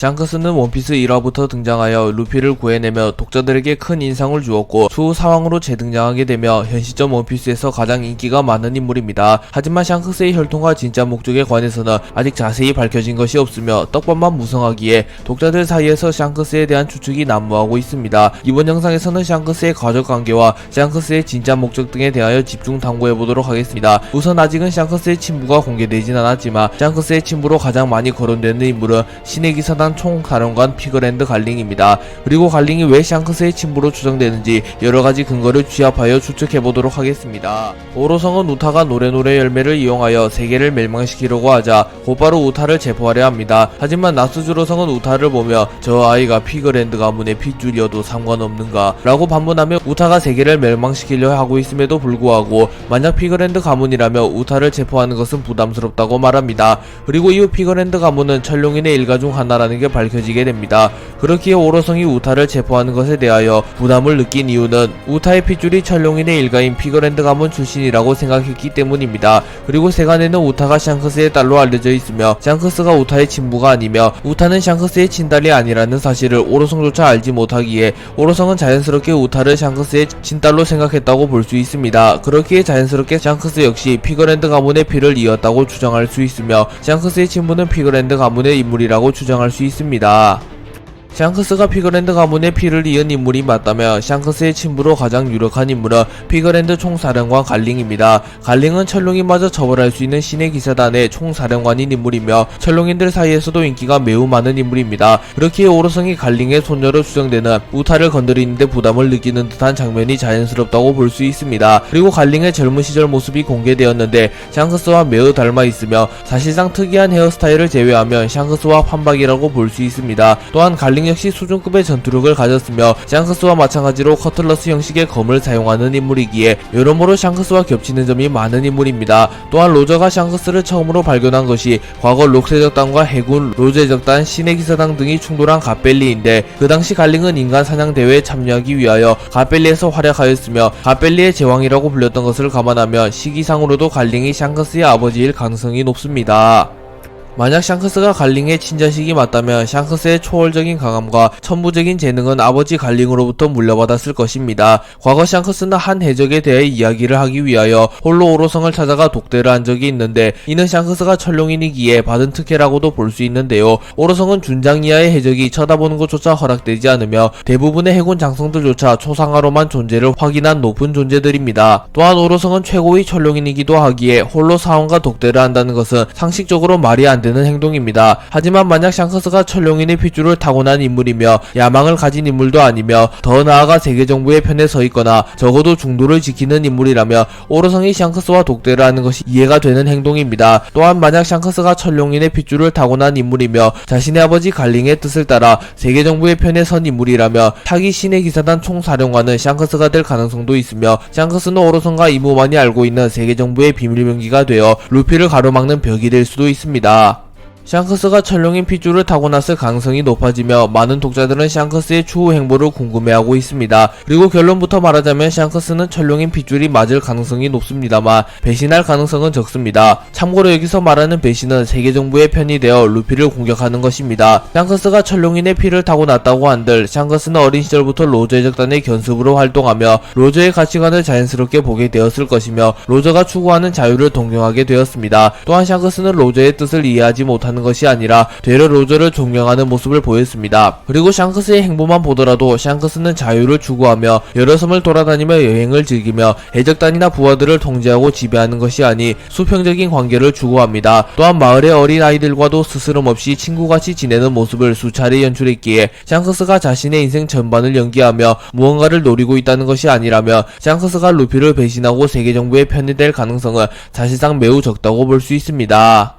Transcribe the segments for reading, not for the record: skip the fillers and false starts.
샹크스는 원피스 1화부터 등장하여 루피를 구해내며 독자들에게 큰 인상을 주었고 추후 사왕으로 재등장하게 되며 현 시점 원피스에서 가장 인기가 많은 인물입니다. 하지만 샹크스의 혈통과 진짜 목적에 관해서는 아직 자세히 밝혀진 것이 없으며 떡밥만 무성하기에 독자들 사이에서 샹크스에 대한 추측이 난무하고 있습니다. 이번 영상에서는 샹크스의 가족관계와 샹크스의 진짜 목적 등에 대하여 집중 탐구해보도록 하겠습니다. 우선 아직은 샹크스의 친부가 공개되진 않았지만 샹크스의 친부로 가장 많이 거론되는 인물은 신의 기사단 총사령관 피그랜드 갈링입니다. 그리고 갈링이 왜 샹크스의 친부로 추정되는지 여러가지 근거를 취합하여 추측해보도록 하겠습니다. 오로성은 우타가 노래노래 열매를 이용하여 세계를 멸망시키려고 하자 곧바로 우타를 체포하려 합니다. 하지만 나스주로성은 우타를 보며 저 아이가 피그랜드 가문의 핏줄이어도 상관없는가 라고 반문하며 우타가 세계를 멸망시키려 하고 있음에도 불구하고 만약 피그랜드 가문이라며 우타를 체포하는 것은 부담스럽다고 말합니다. 그리고 이후 피그랜드 가문은 천룡인의 일가 중 하나라는 게 밝혀지게 됩니다. 그렇기에 오로성이 우타를 체포하는 것에 대하여 부담을 느낀 이유는 우타의 핏줄이 천룡인의 일가인 피그랜드 가문 출신이라고 생각했기 때문입니다. 그리고 세간에는 우타가 샹크스의 딸로 알려져 있으며 샹크스가 우타의 친부가 아니며 우타는 샹크스의 친딸이 아니라는 사실을 오로성조차 알지 못하기에 오로성은 자연스럽게 우타를 샹크스의 친딸로 생각했다고 볼 수 있습니다. 그렇기에 자연스럽게 샹크스 역시 피그랜드 가문의 피를 이었다고 주장할 수 있으며 샹크스의 친부는 피그랜드 가문의 인물이라고 주장할 수 있습니다. 샹크스가 피그랜드 가문의 피를 이은 인물이 맞다면 샹크스의 친부로 가장 유력한 인물은 피그랜드 총사령관 갈링입니다. 갈링은 천룡인마저 처벌할 수 있는 신의 기사단의 총사령관인 인물이며 천룡인들 사이에서도 인기가 매우 많은 인물입니다. 그렇기에 오로성이 갈링의 손녀로 추정되는 우타를 건드리는데 부담을 느끼는 듯한 장면이 자연스럽다고 볼 수 있습니다. 그리고 갈링의 젊은 시절 모습이 공개되었는데 샹크스와 매우 닮아 있으며 사실상 특이한 헤어스타일을 제외하면 샹크스와 판박이라고 볼 수 있습니다. 또한 갈링 역시 수준급의 전투력을 가졌으며 샹크스와 마찬가지로 커틀러스 형식의 검을 사용하는 인물이기에 여러모로 샹크스와 겹치는 점이 많은 인물입니다. 또한 로저가 샹크스를 처음으로 발견한 것이 과거 록세적단과 해군 로제적단, 신의 기사당 등이 충돌한 갓벨리인데 그 당시 갈링은 인간 사냥 대회에 참여하기 위하여 갓벨리에서 활약하였으며 갓벨리의 제왕이라고 불렸던 것을 감안하면 시기상으로도 갈링이 샹크스의 아버지일 가능성이 높습니다. 만약 샹크스가 갈링의 친자식이 맞다면 샹크스의 초월적인 강함과 천부적인 재능은 아버지 갈링으로부터 물려받았을 것입니다. 과거 샹크스는 한 해적에 대해 이야기를 하기 위하여 홀로 오로성을 찾아가 독대를 한 적이 있는데 이는 샹크스가 천룡인이기에 받은 특혜라고도 볼 수 있는데요. 오로성은 준장 이하의 해적이 쳐다보는 것조차 허락되지 않으며 대부분의 해군 장성들조차 초상화로만 존재를 확인한 높은 존재들입니다. 또한 오로성은 최고의 천룡인이기도 하기에 홀로 사원과 독대를 한다는 것은 상식적으로 말이 안 되는 행동입니다. 하지만 만약 샹크스가 천룡인의 핏줄을 타고난 인물이며 야망을 가진 인물도 아니며 더 나아가 세계정부의 편에 서 있거나 적어도 중도를 지키는 인물이라며 오로성이 샹크스와 독대를 하는 것이 이해가 되는 행동입니다. 또한 만약 샹크스가 천룡인의 핏줄을 타고난 인물이며 자신의 아버지 갈링의 뜻을 따라 세계정부의 편에 선 인물이라며 타기 신의 기사단 총사령관은 샹크스가 될 가능성도 있으며 샹크스는 오로성과 이무만이 알고 있는 세계정부의 비밀병기가 되어 루피를 가로막는 벽이 될 수도 있습니다. 샹크스가 천룡인 핏줄을 타고났을 가능성이 높아지며 많은 독자들은 샹크스의 추후 행보를 궁금해하고 있습니다. 그리고 결론부터 말하자면 샹크스는 천룡인 핏줄이 맞을 가능성이 높습니다만 배신할 가능성은 적습니다. 참고로 여기서 말하는 배신은 세계정부의 편이 되어 루피를 공격하는 것입니다. 샹크스가 천룡인의 피를 타고났다고 한들 샹크스는 어린 시절부터 로저의 적단의 견습으로 활동하며 로저의 가치관을 자연스럽게 보게 되었을 것이며 로저가 추구하는 자유를 동경하게 되었습니다. 또한 샹크스는 로저의 뜻을 이해하지 못하는 것이 아니라 되려 로저를 존경하는 모습을 보였습니다. 그리고 샹크스의 행보만 보더라도 샹크스는 자유를 추구하며 여러 섬을 돌아다니며 여행을 즐기며 해적단이나 부하들을 통제하고 지배하는 것이 아니 수평적인 관계를 추구합니다. 또한 마을의 어린 아이들과도 스스럼 없이 친구같이 지내는 모습을 수차례 연출했기에 샹크스가 자신의 인생 전반을 연기하며 무언가를 노리고 있다는 것이 아니라며 샹크스가 루피를 배신하고 세계정부의 편이 될 가능성은 사실상 매우 적다고 볼 수 있습니다.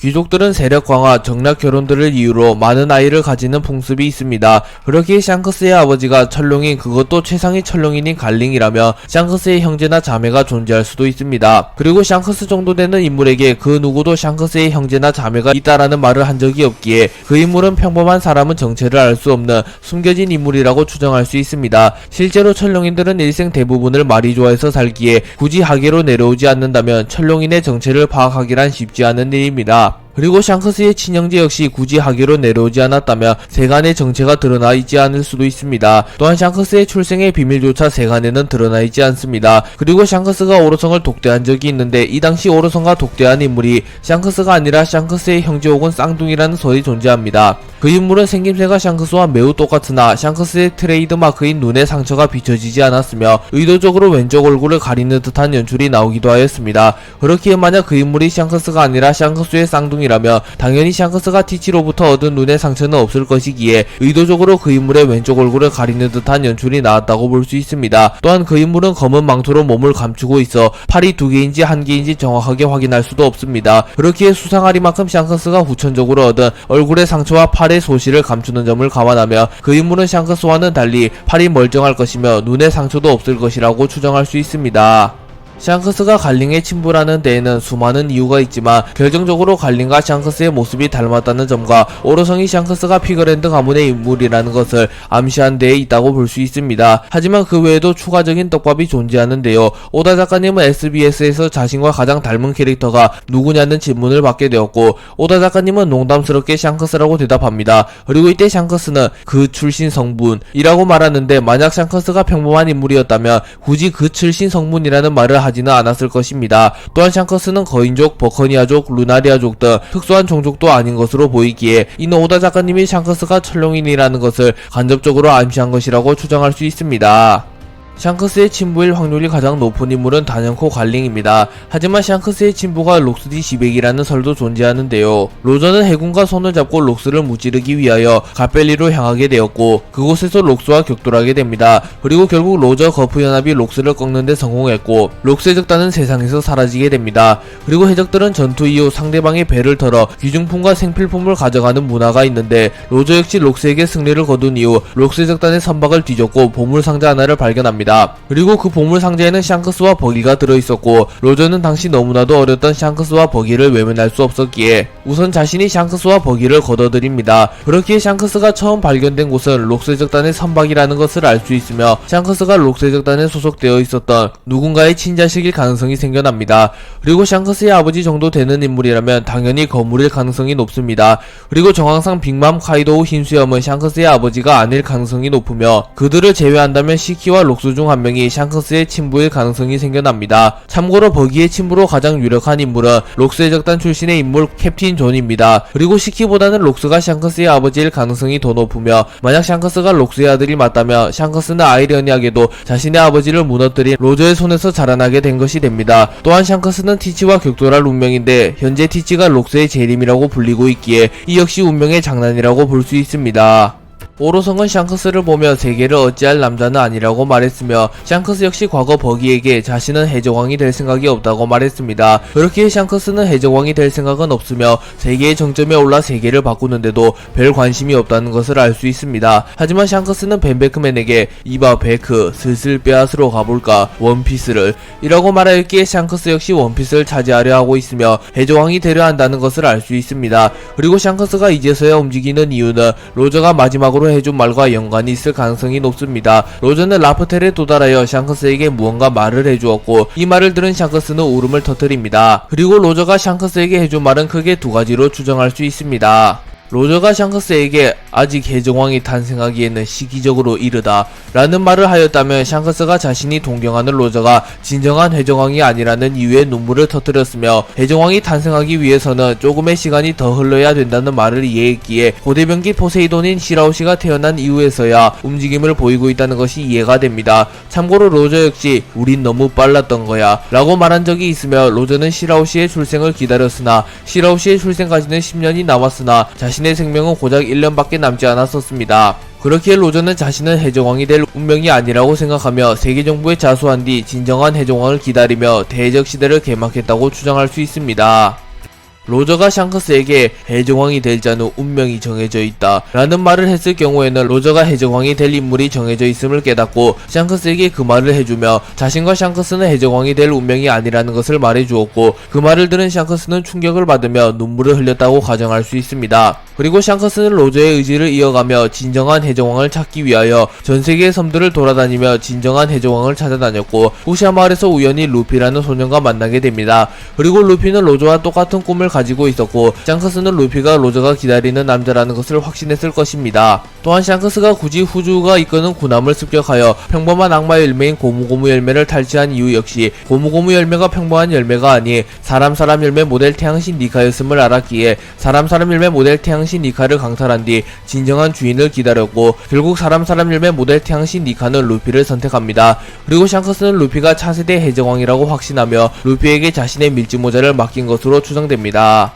귀족들은 세력 강화, 정략 결혼들을 이유로 많은 아이를 가지는 풍습이 있습니다. 그렇기에 샹크스의 아버지가 천룡인, 그것도 최상위 천룡인인 갈링이라며 샹크스의 형제나 자매가 존재할 수도 있습니다. 그리고 샹크스 정도 되는 인물에게 그 누구도 샹크스의 형제나 자매가 있다라는 말을 한 적이 없기에 그 인물은 평범한 사람은 정체를 알 수 없는 숨겨진 인물이라고 추정할 수 있습니다. 실제로 천룡인들은 일생 대부분을 말이 좋아해서 살기에 굳이 하계로 내려오지 않는다면 천룡인의 정체를 파악하기란 쉽지 않은 일입니다. 있습니다. 그리고 샹크스의 친형제 역시 굳이 하기로 내려오지 않았다면 세간의 정체가 드러나 있지 않을 수도 있습니다. 또한 샹크스의 출생의 비밀조차 세간에는 드러나 있지 않습니다. 그리고 샹크스가 오로성을 독대한 적이 있는데 이 당시 오로성과 독대한 인물이 샹크스가 아니라 샹크스의 형제 혹은 쌍둥이라는 설이 존재합니다. 그 인물은 생김새가 샹크스와 매우 똑같으나 샹크스의 트레이드 마크인 눈의 상처가 비춰지지 않았으며 의도적으로 왼쪽 얼굴을 가리는 듯한 연출이 나오기도 하였습니다. 그렇기에 만약 그 인물이 샹크스가 아니라 샹크스의 쌍둥이라면 당연히 샹크스가 티치로부터 얻은 눈의 상처는 없을 것이기에 의도적으로 그 인물의 왼쪽 얼굴을 가리는 듯한 연출이 나왔다고 볼 수 있습니다. 또한 그 인물은 검은 망토로 몸을 감추고 있어 팔이 2개인지 1개인지 정확하게 확인할 수도 없습니다. 그렇기에 수상하리만큼 샹크스가 후천적으로 얻은 얼굴의 상처와 팔의 소실을 감추는 점을 감안하며 그 인물은 샹크스와는 달리 팔이 멀쩡할 것이며 눈의 상처도 없을 것이라고 추정할 수 있습니다. 샹크스가 갈링의 친부라는 데에는 수많은 이유가 있지만 결정적으로 갈링과 샹크스의 모습이 닮았다는 점과 오로성이 샹크스가 피그랜드 가문의 인물이라는 것을 암시한 데에 있다고 볼 수 있습니다. 하지만 그 외에도 추가적인 떡밥이 존재하는데요. 오다 작가님은 SBS에서 자신과 가장 닮은 캐릭터가 누구냐는 질문을 받게 되었고 오다 작가님은 농담스럽게 샹크스라고 대답합니다. 그리고 이때 샹크스는 그 출신 성분이라고 말하는데 만약 샹크스가 평범한 인물이었다면 굳이 그 출신 성분이라는 말을 하지는 않았을 것입니다. 또한 샹크스는 거인족, 버커니아족, 루나리아족 등 특수한 종족도 아닌 것으로 보이기에 이는 오다 작가님이 샹크스가 철룡인이라는 것을 간접적으로 암시한 것이라고 추정할 수 있습니다. 샹크스의 친부일 확률이 가장 높은 인물은 단연코 갈링입니다. 하지만 샹크스의 친부가 록스디 지백이라는 설도 존재하는데요. 로저는 해군과 손을 잡고 록스를 무찌르기 위하여 갓벨리로 향하게 되었고 그곳에서 록스와 격돌하게 됩니다. 그리고 결국 로저 거프 연합이 록스를 꺾는 데 성공했고 록스 해적단은 세상에서 사라지게 됩니다. 그리고 해적들은 전투 이후 상대방의 배를 털어 귀중품과 생필품을 가져가는 문화가 있는데 로저 역시 록스에게 승리를 거둔 이후 록스 해적단의 선박을 뒤졌고 보물상자 하나를 발견합니다. 그리고 그 보물상자에는 샹크스와 버기가 들어있었고 로저는 당시 너무나도 어렸던 샹크스와 버기를 외면할 수 없었기에 우선 자신이 샹크스와 버기를 걷어들입니다. 그렇기에 샹크스가 처음 발견된 곳은 록스 해적단의 선박이라는 것을 알 수 있으며 샹크스가 록스 해적단에 소속되어 있었던 누군가의 친자식일 가능성이 생겨납니다. 그리고 샹크스의 아버지 정도 되는 인물이라면 당연히 거물일 가능성이 높습니다. 그리고 정황상 빅맘, 카이도우, 흰수염은 샹크스의 아버지가 아닐 가능성이 높으며 그들을 제외한다면 시키와 록스 중 한 명이 샹크스의 친부일 가능성이 생겨납니다. 참고로 버기의 친부로 가장 유력한 인물은 록스 해적단 출신의 인물 캡틴 존입니다. 그리고 시키보다는 록스가 샹크스의 아버지일 가능성이 더 높으며 만약 샹크스가 록스의 아들이 맞다면 샹크스는 아이러니하게도 자신의 아버지를 무너뜨린 로저의 손에서 자라나게 된 것이 됩니다. 또한 샹크스는 티치와 격돌할 운명인데 현재 티치가 록스의 재림이라고 불리고 있기에 이 역시 운명의 장난이라고 볼 수 있습니다. 오로성은 샹크스를 보며 세계를 어찌할 남자는 아니라고 말했으며 샹크스 역시 과거 버기에게 자신은 해적왕이 될 생각이 없다고 말했습니다. 그렇기에 샹크스는 해적왕이 될 생각은 없으며 세계의 정점에 올라 세계를 바꾸는데도 별 관심이 없다는 것을 알 수 있습니다. 하지만 샹크스는 벤베크맨에게 이봐 베크 슬슬 빼앗으러 가볼까 원피스를 이라고 말하였기에 샹크스 역시 원피스를 차지하려 하고 있으며 해적왕이 되려 한다는 것을 알 수 있습니다. 그리고 샹크스가 이제서야 움직이는 이유는 로저가 마지막으로 해준 말과 연관이 있을 가능성이 높습니다. 로저는 라프텔에 도달하여 샹크스에게 무언가 말을 해주었고 이 말을 들은 샹크스는 울음을 터뜨립니다. 그리고 로저가 샹크스에게 해준 말은 크게 두 가지로 추정할 수 있습니다. 로저가 샹크스에게 아직 해적왕이 탄생하기에는 시기적으로 이르다 라는 말을 하였다면 샹크스가 자신이 동경하는 로저가 진정한 해적왕이 아니라는 이유에 눈물을 터뜨렸으며 해적왕이 탄생하기 위해서는 조금의 시간이 더 흘러야 된다는 말을 이해했기에 고대병기 포세이돈인 시라우시가 태어난 이후에서야 움직임을 보이고 있다는 것이 이해가 됩니다. 참고로 로저 역시 우린 너무 빨랐던 거야 라고 말한 적이 있으며 로저는 시라우시의 출생을 기다렸으나 시라우시의 출생까지는 10년이 남았으나 자신의 생명은 고작 1년밖에 남지 않았었습니다. 그렇기에 로저는 자신은 해적왕이 될 운명이 아니라고 생각하며 세계정부에 자수한 뒤 진정한 해적왕을 기다리며 대해적 시대를 개막했다고 추정할 수 있습니다. 로저가 샹크스에게 해적왕이 될 자는 운명이 정해져 있다 라는 말을 했을 경우에는 로저가 해적왕이 될 인물이 정해져 있음을 깨닫고 샹크스에게 그 말을 해주며 자신과 샹크스는 해적왕이 될 운명이 아니라는 것을 말해주었고 그 말을 들은 샹크스는 충격을 받으며 눈물을 흘렸다고 가정할 수 있습니다. 그리고 샹크스는 로저의 의지를 이어가며 진정한 해적왕을 찾기 위하여 전세계의 섬들을 돌아다니며 진정한 해적왕을 찾아다녔고 후시아 마을에서 우연히 루피라는 소년과 만나게 됩니다. 그리고 루피는 로저와 똑같은 꿈을 가지고 있었고 샹크스는 루피가 로저가 기다리는 남자라는 것을 확신했을 것입니다. 또한 샹크스가 굳이 후주가 이끄는 군함을 습격하여 평범한 악마 열매인 고무고무 열매를 탈취한 이유 역시 고무고무 열매가 평범한 열매가 아닌 사람 열매 모델 태양신 니카였음을 알았기에 사람 열매 모델 태양신 니카를 강탈한 뒤 진정한 주인을 기다렸고 결국 사람 열매 모델 태양신 니카는 루피를 선택합니다. 그리고 샹크스는 루피가 차세대 해적왕이라고 확신하며 루피에게 자신의 밀짚 모자를 맡긴 것으로 추정됩니다.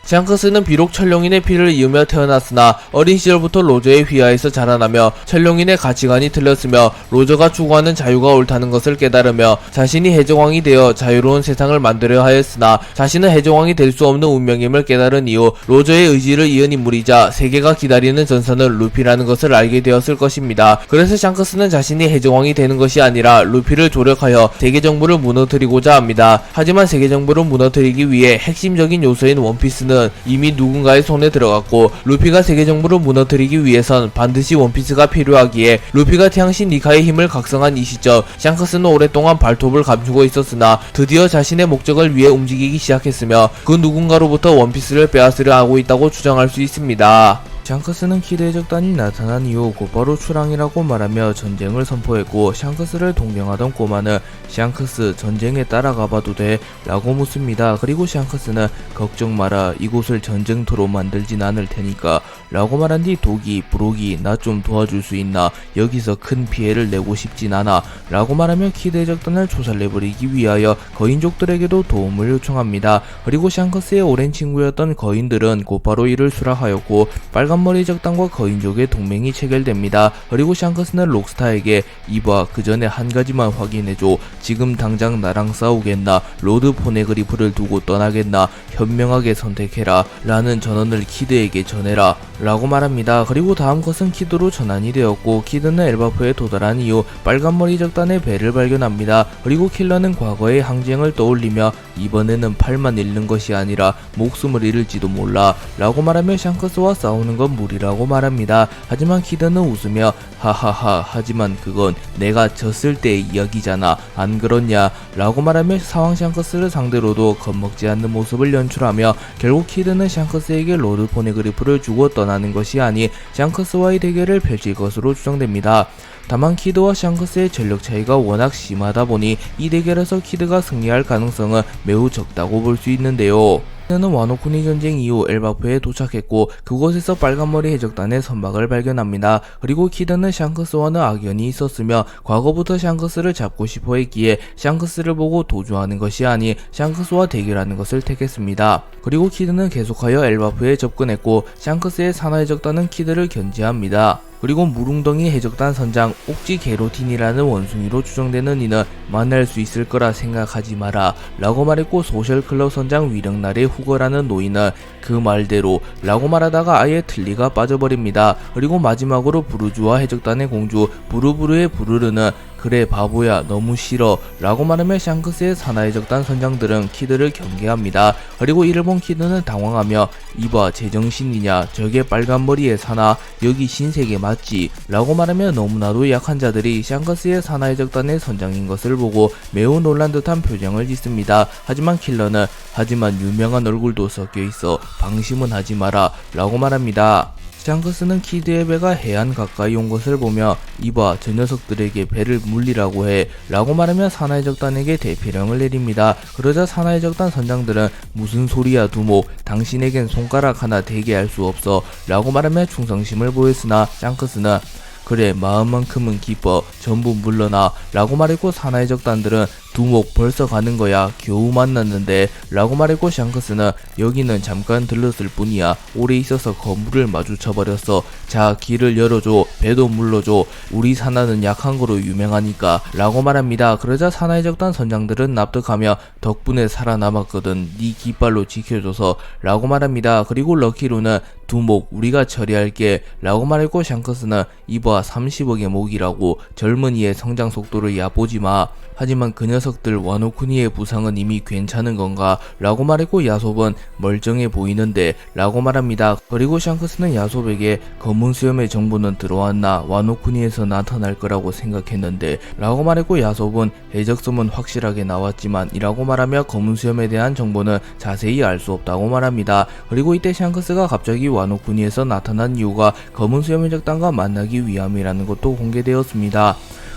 샹크스는 비록 천룡인의 피를 이으며 태어났으나 어린 시절부터 로저의 휘하에서 자라나며 천룡인의 가치관이 틀렸으며 로저가 추구하는 자유가 옳다는 것을 깨달으며 자신이 해적왕이 되어 자유로운 세상을 만들어야 하였으나 자신은 해적왕이 될 수 없는 운명임을 깨달은 이후 로저의 의지를 이은 인물이자 세계가 기다리는 전선은 루피라는 것을 알게 되었을 것입니다. 그래서 샹크스는 자신이 해적왕이 되는 것이 아니라 루피를 조력하여 세계 정부를 무너뜨리고자 합니다. 하지만 세계 정부를 무너뜨리기 위해 핵심적인 요소인 원피스는 이미 누군가의 손에 들어갔고 루피가 세계 정부를 무너뜨리기 위해선 반드시 원피스가 필요하기에 루피가 태양신 니카의 힘을 각성한 이 시점 샹크스는 오랫동안 발톱을 감추고 있었으나 드디어 자신의 목적을 위해 움직이기 시작했으며 그 누군가로부터 원피스를 빼앗으려 하고 있다고 추정할 수 있습니다. 샹크스는 키드 해적단이 나타난 이후 곧바로 출항이라고 말하며 전쟁을 선포했고 샹크스를 동경하던 꼬마는 샹크스 전쟁에 따라가봐도 돼? 라고 묻습니다. 그리고 샹크스는 걱정 마라 이곳을 전쟁터로 만들진 않을 테니까 라고 말한 뒤 도기, 브로기 나 좀 도와줄 수 있나 여기서 큰 피해를 내고 싶진 않아 라고 말하며 키드 해적단을 조살내버리기 위하여 거인족들에게도 도움을 요청합니다. 그리고 샹크스의 오랜 친구였던 거인들은 곧바로 이를 수락하였고 빨간머리 해적단과 거인족의 동맹이 체결됩니다. 그리고 샹크스는 록스타에게 이봐 그 전에 한 가지만 확인해줘. 지금 당장 나랑 싸우겠나 로드 포네그리프를 두고 떠나겠나 현명하게 선택해라 라는 전언을 키드에게 전해라 라고 말합니다. 그리고 다음 것은 키드로 전환이 되었고 키드는 엘바프에 도달한 이후 빨간머리 적단의 배를 발견합니다. 그리고 킬러는 과거의 항쟁을 떠올리며 이번에는 팔만 잃는 것이 아니라 목숨을 잃을지도 몰라 라고 말하며 샹크스와 싸우는 건 무리라고 말합니다. 하지만 키드는 웃으며 하하하 하지만 그건 내가 졌을 때의 이야기잖아 안 그렇냐 라고 말하며 사왕 샹크스를 상대로도 겁먹지 않는 모습을 연출하며 결국 키드는 샹크스에게 로드 포네그리프를 주고 떠나는 것이 아닌 샹크스와의 대결을 펼칠 것으로 추정됩니다. 다만 키드와 샹크스의 전력 차이가 워낙 심하다 보니 이 대결에서 키드가 승리할 가능성은 매우 적다고 볼 수 있는데요. 키드는 와노쿠니 전쟁 이후 엘바프에 도착했고 그곳에서 빨간머리 해적단의 선박을 발견합니다. 그리고 키드는 샹크스와는 악연이 있었으며 과거부터 샹크스를 잡고 싶어 했기에 샹크스를 보고 도주하는 것이 아닌 샹크스와 대결하는 것을 택했습니다. 그리고 키드는 계속하여 엘바프에 접근했고 샹크스의 산화 해적단은 키드를 견제합니다. 그리고 무릉덩이 해적단 선장 옥지 게로틴이라는 원숭이로 추정되는 이는 만날 수 있을 거라 생각하지 마라 라고 말했고 소셜클럽 선장 위령날의 후거라는 노인은 그 말대로 라고 말하다가 아예 틀니가 빠져버립니다. 그리고 마지막으로 부르주아 해적단의 공주 부르부르의 부르르는 그래 바보야 너무 싫어 라고 말하며 샹크스의 산하해적단 선장들은 키드를 경계합니다. 그리고 이를 본 키드는 당황하며 이봐 제정신이냐 저게 빨간머리의 사나 여기 신세계 맞지 라고 말하며 너무나도 약한 자들이 샹크스의 산하해적단의 선장인 것을 보고 매우 놀란 듯한 표정을 짓습니다. 하지만 킬러는 하지만 유명한 얼굴도 섞여 있어 방심은 하지 마라 라고 말합니다. 샹크스는 키드의 배가 해안 가까이 온 것을 보며 이봐 저 녀석들에게 배를 물리라고 해 라고 말하며 산하해적단에게 대피령을 내립니다. 그러자 산하해적단 선장들은 무슨 소리야 두목 당신에겐 손가락 하나 대게 할 수 없어 라고 말하며 충성심을 보였으나 샹크스는 그래 마음만큼은 기뻐 전부 물러나 라고 말했고 산하해적단들은 두목 벌써 가는 거야 겨우 만났는데 라고 말했고 샹크스는 여기는 잠깐 들렀을 뿐이야 오래 있어서 건물을 마주쳐버렸어 자 길을 열어줘 배도 물러줘 우리 산하는 약한 거로 유명하니까 라고 말합니다. 그러자 산하해적단 선장들은 납득하며 덕분에 살아남았거든 네 깃발로 지켜줘서 라고 말합니다. 그리고 럭키루는 두목 우리가 처리할게 라고 말했고 샹크스는 이봐 30억의 목이라고 젊은이의 성장 속도를 얕보지마 하지만 그 녀석들 와노쿠니의 부상은 이미 괜찮은 건가? 라고 말했고 야솝은 멀쩡해 보이는데 라고 말합니다. 그리고 샹크스는 야솝에게 검은 수염의 정보는 들어왔나? 와노쿠니에서 나타날 거라고 생각했는데 라고 말했고 야솝은 해적섬은 확실하게 나왔지만 이라고 말하며 검은 수염에 대한 정보는 자세히 알 수 없다고 말합니다. 그리고 이때 샹크스가 갑자기 와노쿠니에서 나타난 이유가 검은 수염 해적단과 만나기 위함이라는 것도 공개되었습니다.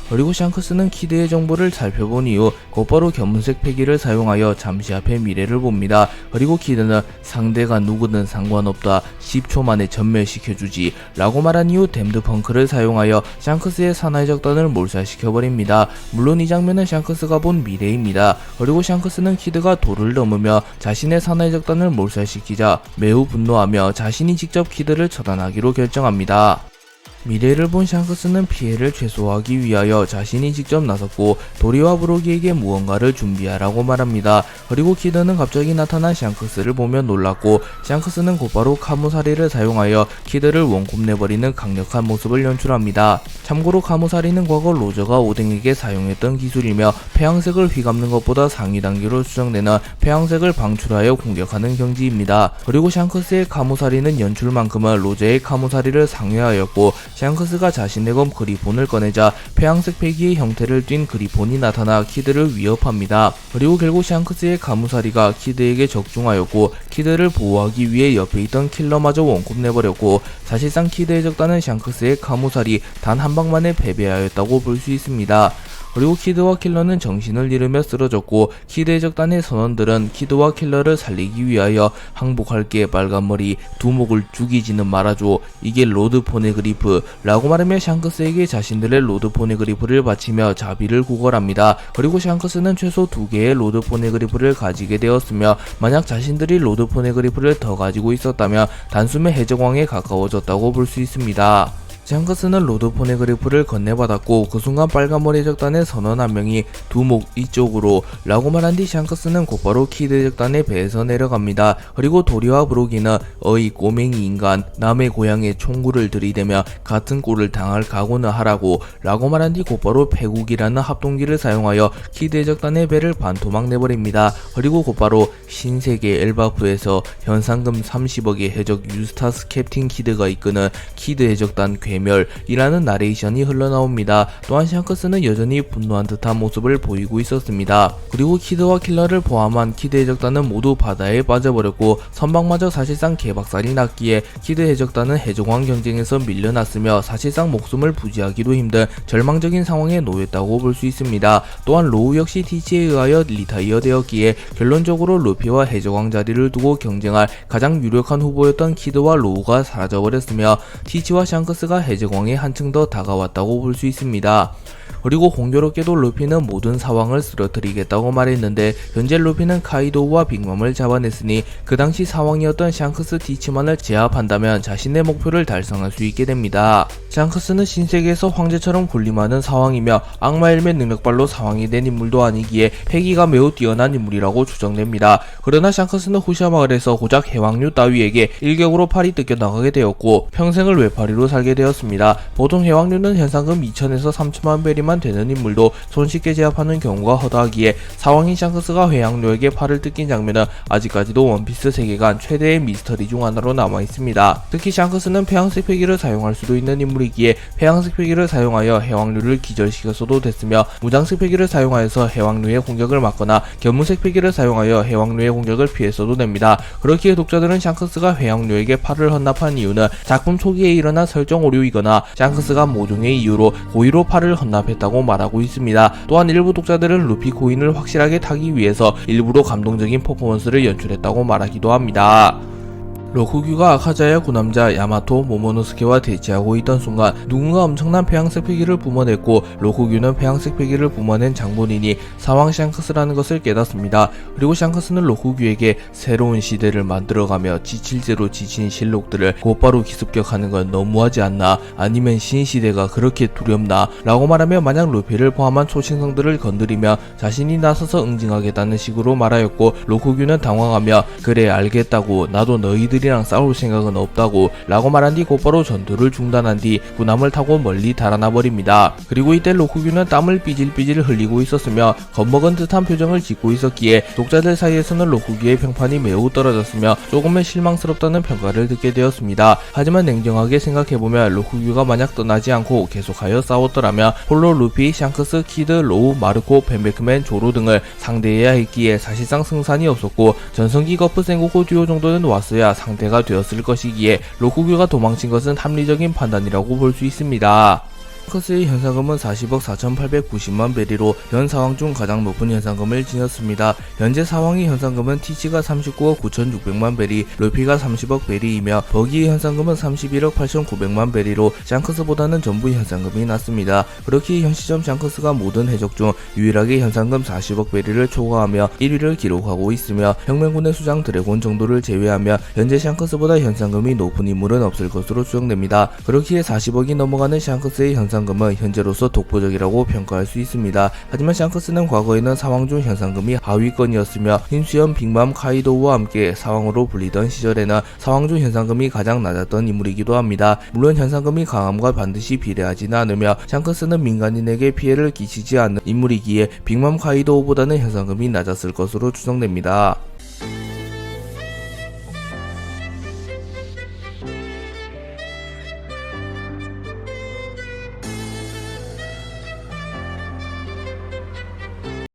그리고 샹크스는 키드의 정보를 살펴본 이후 곧바로 견문색 패기를 사용하여 잠시 앞의 미래를 봅니다. 그리고 키드는 상대가 누구든 상관없다, 10초 만에 전멸시켜주지 라고 말한 이후 댐드 펑크를 사용하여 샹크스의 산화해적단을 몰살시켜버립니다. 물론 이 장면은 샹크스가 본 미래입니다. 그리고 샹크스는 키드가 도를 넘으며 자신의 산화해적단을 몰살시키자 매우 분노하며 자신이 직접 키드를 처단하기로 결정합니다. 미래를 본 샹크스는 피해를 최소화하기 위하여 자신이 직접 나섰고 도리와 브로기에게 무언가를 준비하라고 말합니다. 그리고 키드는 갑자기 나타난 샹크스를 보며 놀랐고 샹크스는 곧바로 카무사리를 사용하여 키드를 원콤 내버리는 강력한 모습을 연출합니다. 참고로 카무사리는 과거 로저가 오뎅에게 사용했던 기술이며 폐양색을 휘감는 것보다 상위 단계로 수정되는 폐양색을 방출하여 공격하는 경지입니다. 그리고 샹크스의 카무사리는 연출만큼은 로저의 카무사리를 상회하였고 샹크스가 자신의 검 그리폰을 꺼내자 폐양색 패기의 형태를 띤 그리폰이 나타나 키드를 위협합니다. 그리고 결국 샹크스의 카무사리가 키드에게 적중하였고 키드를 보호하기 위해 옆에 있던 킬러마저 원콤 내버렸고 사실상 키드의 적단은 샹크스의 카무사리 단 한 방만에 패배하였다고 볼 수 있습니다. 그리고 키드와 킬러는 정신을 잃으며 쓰러졌고 키드의 적단의 선원들은 키드와 킬러를 살리기 위하여 항복할게 빨간머리, 두목을 죽이지는 말아줘, 이게 로드 포네그리프 라고 말하며 샹크스에게 자신들의 로드 포네그리프를 바치며 자비를 구걸합니다. 그리고 샹크스는 최소 2개의 로드 포네그리프를 가지게 되었으며 만약 자신들이 로드 포네그리프를 더 가지고 있었다면 단숨에 해적왕에 가까워졌다고 볼 수 있습니다. 샹크스는 로드 포네그리프를 건네받았고 그 순간 빨간머리 해적단의 선원 한 명이 두목 이쪽으로 라고 말한 뒤 샹크스는 곧바로 키드 해적단의 배에서 내려갑니다. 그리고 도리와 브로기는 어이 꼬맹이 인간, 남의 고향에 총구를 들이대며 같은 꼴을 당할 각오는 하라고 라고 말한 뒤 곧바로 패국이라는 합동기를 사용하여 키드 해적단의 배를 반토막 내버립니다. 그리고 곧바로 신세계 엘바프에서 현상금 30억의 해적 유스타스 캡틴 키드가 이끄는 키드 해적단 괴멸이라는 나레이션이 흘러나옵니다. 또한 샹크스는 여전히 분노한 듯한 모습을 보이고 있었습니다. 그리고 키드와 킬러를 포함한 키드 해적단은 모두 바다에 빠져버렸고 선박마저 사실상 개박살이 났기에 키드 해적단은 해적왕 경쟁에서 밀려났으며 사실상 목숨을 부지하기도 힘든 절망적인 상황에 놓였다고 볼 수 있습니다. 또한 로우 역시 티치에 의하여 리타이어 되었기에 결론적으로 루피와 해적왕 자리를 두고 경쟁할 가장 유력한 후보였던 키드와 로우가 사라져버렸으며 티치와 샹크스가 해적왕에 한층 더 다가왔다고 볼 수 있습니다. 그리고 공교롭게도 루피는 모든 사왕을 쓰러뜨리겠다고 말했는데 현재 루피는 카이도우와 빅맘을 잡아냈으니 그 당시 사왕이었던 샹크스 티치만을 제압한다면 자신의 목표를 달성할 수 있게 됩니다. 샹크스는 신세계에서 황제처럼 군림하는 사왕이며 악마 헬멧 능력발로 사왕이 된 인물도 아니기에 패기가 매우 뛰어난 인물이라고 추정됩니다. 그러나 샹크스는 후샤 마을에서 고작 해왕류 따위에게 일격으로 팔이 뜯겨나가게 되었고 평생을 외파리로 살게 되었습니다. 보통 해왕류는 현상금 2천에서 3천만 베리만 되는 인물도 손쉽게 제압하는 경우가 허다하기에 사왕인 샹크스가 해왕류에게 팔을 뜯긴 장면은 아직까지도 원피스 세계관 최대의 미스터리 중 하나로 남아있습니다. 특히 샹크스는 폐양색 패기를 사용할 수도 있는 인물이기에 폐양색 패기를 사용하여 해왕류를 기절시켰어도 됐으며 무장색 패기를 사용하여서 해왕류의 공격을 막거나 견문색 패기를 사용하여 해왕류의 공격을 피했어도 됩니다. 그렇기에 독자들은 샹크스가 해왕류에게 팔을 헌납한 이유는 작품 초기에 일어난 설정 오류이거나 샹크스가 모종의 이유로 고의로 팔을 헌납했다고 말하고 있습니다. 또한 일부 독자들은 루피 코인을 확실하게 타기 위해서 일부러 감동적인 퍼포먼스를 연출했다고 말하기도 합니다. 로쿠규가 아카자야 구남자 야마토 모모노스케와 대치하고 있던 순간 누군가 엄청난 폐양색 패기를 뿜어냈고 로쿠규는 폐양색 패기를 뿜어낸 장본인이 사왕 샹크스라는 것을 깨닫습니다. 그리고 샹크스는 로쿠규에게 새로운 시대를 만들어가며 지칠제로 지친 실록들을 곧바로 기습격하는 건 너무하지 않나, 아니면 신시대가 그렇게 두렵나 라고 말하며 만약 루피를 포함한 초신성들을 건드리며 자신이 나서서 응징하겠다는 식으로 말하였고 로쿠규는 당황하며 그래 알겠다고, 나도 너희들이 군인들이랑 싸울 생각은 없다고 라고 말한 뒤 곧바로 전투를 중단한 뒤 군함을 타고 멀리 달아나 버립니다. 그리고 이때 로쿠규는 땀을 삐질삐질 흘리고 있었으며 겁먹은 듯한 표정을 짓고 있었기에 독자들 사이에서는 로쿠규의 평판이 매우 떨어졌으며 조금은 실망스럽다는 평가를 듣게 되었습니다. 하지만 냉정하게 생각해보면 로쿠규가 만약 떠나지 않고 계속하여 싸웠더라면 홀로 루피, 샹크스, 키드, 로우, 마르코, 벤베크맨, 조로 등을 상대해야 했기에 사실상 승산이 없었고 전성기 거프 센고쿠 듀오 정도는 왔어야 상대가 되었을 것이기에 로쿠규가 도망친 것은 합리적인 판단이라고 볼 수 있습니다. 샹크스의 현상금은 40억 4,890만 베리로 현 사왕 중 가장 높은 현상금을 지녔습니다. 현재 사왕의 현상금은 티치가 39억 9,600만 베리, 루피가 30억 베리이며 버기의 현상금은 31억 8,900만 베리로 샹크스보다는 전부 현상금이 낮습니다. 그렇게 현 시점 샹크스가 모든 해적 중 유일하게 현상금 40억 베리를 초과하며 1위를 기록하고 있으며 혁명군의 수장 드래곤 정도를 제외하며 현재 샹크스보다 현상금이 높은 인물은 없을 것으로 추정됩니다. 그렇기에 40억이 넘어가는 샹크스의 현상금은 현재로서 독보적이라고 평가할 수 있습니다. 하지만 샹크스는 과거에는 사왕 중 현상금이 하위권이었으며 흰수염 빅맘 카이도우와 함께 사왕으로 불리던 시절에는 사왕 중 현상금이 가장 낮았던 인물이기도 합니다. 물론 현상금이 강함과 반드시 비례하지는 않으며 샹크스는 민간인에게 피해를 끼치지 않는 인물이기에 빅맘 카이도우보다는 현상금이 낮았을 것으로 추정됩니다.